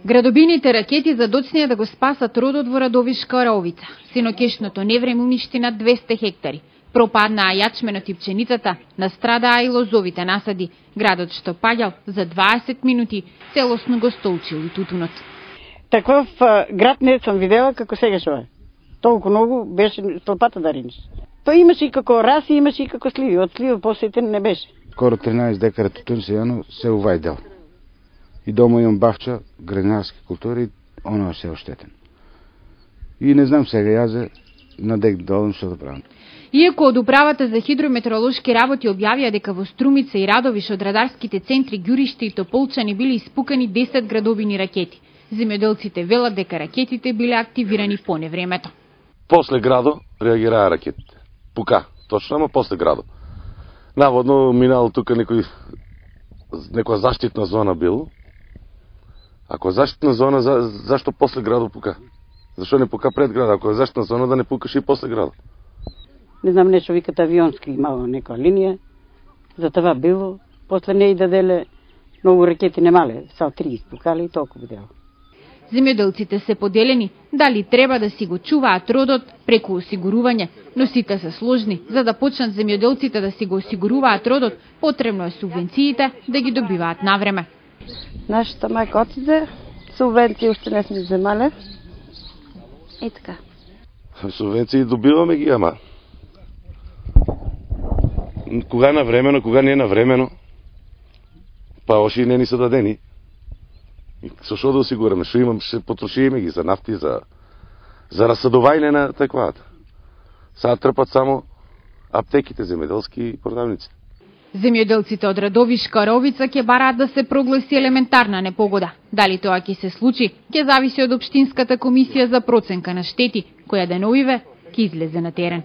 Градобините ракети задоцнија да го спасат родот во Радовишка Оровица. Синокешното невреме уништи над 200 хектари. Пропаднаа јачменот и пченицата, настрадаа и лозовите насади. Градот што паѓал за 20 минути целосно го столчил и тутунот. Таков град не сум видела како сега што е. Толку многу беше столпата да ринеш. Па имаше и како раси, имаше и како сливи. Од сливи посетен не беше. Скоро 13 декара тутун се увајдел. И дома имам бахча, градинарски култури, оно се оштетен. И не знам сега јазе на дек долу што да правам. Иако од Управата за хидрометеоролошки работи објавија дека во Струмица и Радовиш од радарските центри Ѓуриште и Тополчани били испукани 10 градобини ракети, земјоделците велат дека ракетите биле активирани по невремето. После градо реагираа ракетите. Пука, точно, ама после градо. Наводно минало тука некоја заштитна зона бил. Ако е заштитна зона, зашто после градо пука? Зашто не пука пред града? Ако е заштитна зона, да не пукаш и после града. Не знам, нешто викат авионски имало некоја линија. За това било. После не и даделе многу ракети немале. Са 3 испукали и толку бидело. Земјоделците се поделени дали треба да си го чуваат родот преку осигурување, но сите се сложни. За да почнат земјоделците да си го осигуруваат родот, потребно е субвенциите да ги добиваат навреме. Нашата мајка отиде, субвенции уште не сме земале. И така. Субвенции добиваме ги, ама кога навремено, кога не навремено, па оши не ни се дадени. Со што да осигураме? Што имам, ще потрошиме ги за нафти, за расадување на такваата. Сега трпат само аптеките, земјоделски и продавници. Земјоделците од Радовишка Оровица ќе бараат да се прогласи елементарна непогода. Дали тоа ќе се случи, ќе зависи од Општинската комисија за проценка на штети, која деновиве ќе излезе на терен.